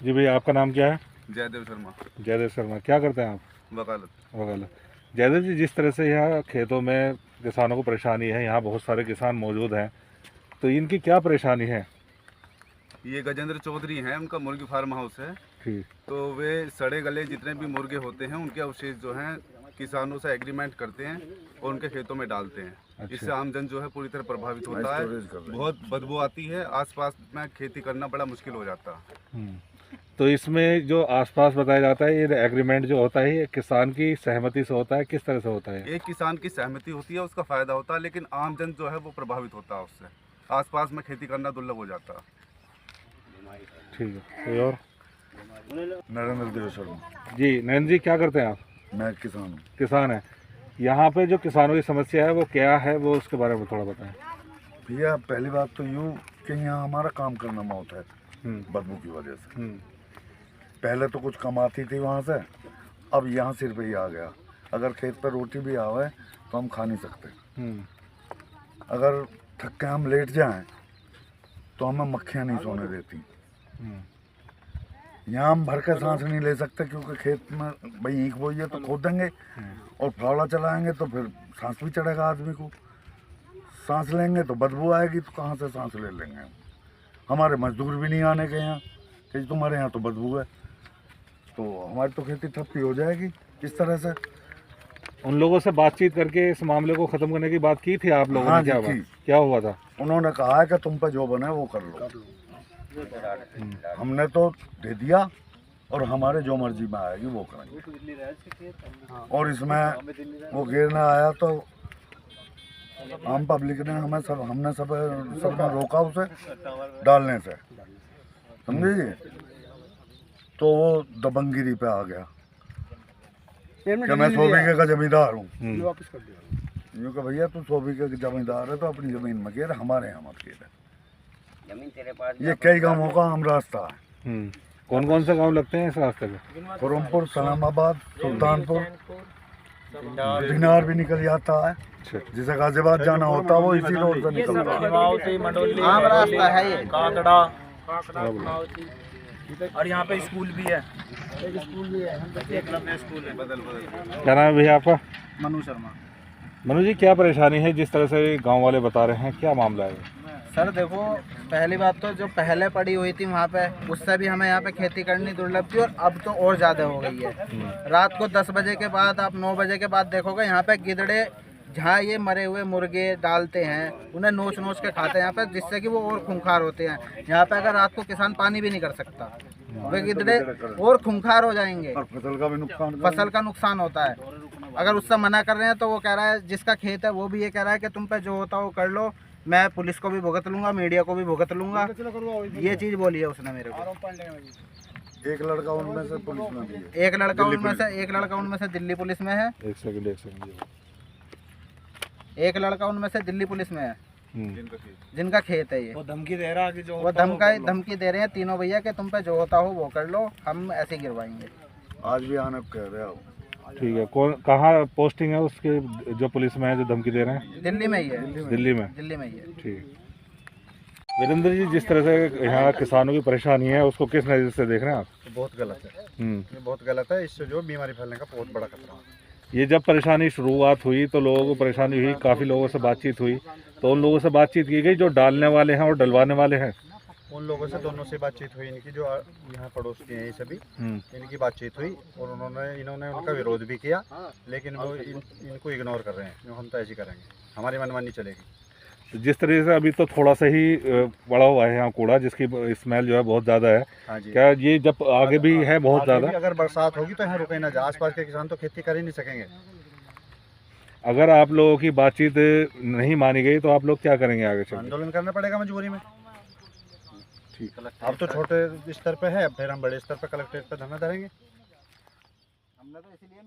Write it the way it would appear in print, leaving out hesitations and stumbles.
जी भैया, आपका नाम क्या है? जयदेव शर्मा। जयदेव शर्मा। क्या करते हैं आप? वकालत। वकालत। जयदेव जी, जिस तरह से यहाँ खेतों में किसानों को परेशानी है, यहाँ बहुत सारे किसान मौजूद हैं, तो इनकी क्या परेशानी है? ये गजेंद्र चौधरी हैं, उनका मुर्गी फार्म हाउस है। ठीक। तो वे सड़े गले जितने भी मुर्गे होते हैं उनके अवशेष जो हैं किसानों से एग्रीमेंट करते हैं और उनके खेतों में डालते हैं। अच्छा। इससे आमजन जो है पूरी तरह प्रभावित होता है। बहुत बदबू आती है, आसपास में खेती करना बड़ा मुश्किल हो जाता है। तो इसमें जो आसपास बताया जाता है, ये एग्रीमेंट जो होता है, ये किसान की सहमति से होता है, किस तरह से होता है? एक किसान की सहमति होती है, उसका फायदा होता है, लेकिन आमजन जो है वो प्रभावित होता है उससे। आसपास में खेती करना दुर्लभ हो जाता है। ठीक है। कोई और? नरेंद्र देव शर्मा। जी नरेंद्र जी, क्या करते हैं आप? मैं किसान हूँ। किसान है। यहाँ पे जो किसानों की समस्या है वो क्या है, वो उसके बारे में थोड़ा बताएं। भैया, पहली बात तो यूँ कि यहाँ हमारा काम करना मौत है बदबू की वजह से। पहले तो कुछ कमाती थी वहाँ से, अब यहाँ सिर पे ही आ गया। अगर खेत पे रोटी भी आवे तो हम खा नहीं सकते। अगर थक के हम लेट जाएं तो हमें मक्खियाँ नहीं सोने देती। यहाँ हम भर के सांस नहीं ले सकते, क्योंकि खेत में भाई ईंख बोई है तो खोद देंगे और फावड़ा चलाएंगे तो फिर सांस भी चढ़ेगा आदमी को। सांस लेंगे तो बदबू आएगी, तो कहाँ से सांस ले लेंगे हम? हमारे मजदूर भी नहीं आने के यहाँ कि तुम्हारे यहाँ तो बदबू है, तो हमारी तो खेती ठप्पी हो जाएगी इस तरह से। उन लोगों से बातचीत करके इस मामले को खत्म करने की बात की थी आप लोगों हाँ ने? क्या जी, बात, क्या हुआ था? उन्होंने कहा है कि तुम पे जो बने वो कर लो। हमने तो दे दिया और हमारे जो मर्जी में आएगी वो करेंगे। और इसमें वो गिरना आया तो आम पब्लिक ने हमने सबने रोका उसे डालने से, समझे? तो वो दबंगगिरी पे आ गया कि मैं 100 बीघे का जमींदार हूँ। यूँ कि भैया तू 100 बीघे का जमींदार है तो अपनी जमीन में घेर, हमारे यहाँ मत घेर। ये कई गाँवों का आम रास्ता है। कौन कौन से गांव लगते हैं इस रास्ते पे? खुरमपुर, सलामाबाद, सुल्तानपुर, दिनार भी निकल जाता है। जिसे गाजियाबाद जाना होता है वो इसी रोड से निकलता है। आम रास्ता है ये। काकड़ा और यहाँ पे स्कूल भी है, एक स्कूल भी है, एकलव्य स्कूल है। क्या नाम है भैया आपका? मनु शर्मा। मनु जी, क्या परेशानी है जिस तरह से गांव वाले बता रहे हैं, क्या मामला है? सर देखो, पहली बात तो जो पहले पड़ी हुई थी वहाँ पे, उससे भी हमें यहाँ पे खेती करनी दुर्लभ थी और अब तो और ज़्यादा हो गई है। रात को 10 बजे के बाद, आप 9 बजे के बाद देखोगे यहाँ पे गिदड़े जहाँ ये मरे हुए मुर्गे डालते हैं उन्हें नोच नोच के खाते हैं यहाँ पे, जिससे कि वो और खूंखार होते हैं। यहाँ पे अगर रात को किसान पानी भी नहीं कर सकता, वे गिदड़े और खूंखार हो जाएंगे और फसल का भी नुकसान, फसल का नुकसान होता है। अगर उससे मना कर रहे हैं तो वो कह रहा है, जिसका खेत है वो भी ये कह रहा है कि तुम पे जो होता है वो कर लो, मैं पुलिस को भी भुगत लूंगा, मीडिया को भी भुगत लूंगा। ये चीज़ बोली है उसने मेरे को। एक लड़का उनमें से पुलिस में भी है। एक लड़का उनमें से दिल्ली पुलिस में है। एक सेकंड। एक लड़का उनमें से दिल्ली पुलिस में है जिनका खेत है ये। वो धमकी दे रहा है कि जो वो धमकी दे रहे हैं तीनों भैया कि तुम पे जो होता हो वो कर लो, हम ऐसे गिरवाएंगे। आज भी आने को कह रहे हो। ठीक है। कौन, कहाँ पोस्टिंग है उसके, जो पुलिस में है जो धमकी दे रहे हैं? दिल्ली में ही है। दिल्ली में ही है। ठीक। वीरेंद्र जी, जिस तरह से यहाँ किसानों की परेशानी है उसको किस नज़र से देख रहे हैं आप? बहुत गलत है। ये बहुत गलत है। इससे जो बीमारी फैलने का बहुत बड़ा खतरा है। ये जब परेशानी शुरुआत हुई तो लोगों को परेशानी हुई, काफ़ी लोगों से बातचीत हुई, तो उन लोगों से बातचीत की गई जो डालने वाले हैं और डलवाने वाले हैं। उन लोगों से दोनों से बातचीत हुई, इनकी जो यहाँ पड़ोस के हैं ये सभी, इनकी बातचीत हुई और इन्होंने उनका विरोध भी किया, लेकिन वो इनको इग्नोर कर रहे हैं। हम तो ऐसे करेंगे, हमारी मनमानी चलेगी। तो जिस तरह से अभी तो थोड़ा सा ही बड़ा हुआ है यहाँ कूड़ा, जिसकी स्मेल जो है बहुत ज़्यादा है। हाँ जी। क्या ये जब आगे भी है बहुत ज़्यादा? अगर बरसात होगी तो यहाँ रुके ना जाए, आसपास के किसान तो खेती कर ही नहीं सकेंगे। अगर आप लोगों की बातचीत नहीं मानी गई तो आप लोग क्या करेंगे आगे चल? आंदोलन करना पड़ेगा मजबूरी में। ठीक। अब तो छोटे स्तर पे है, फिर हम बड़े स्तर पे कलेक्ट्रेट पे धरना धरेंगे। हमने तो इसीलिए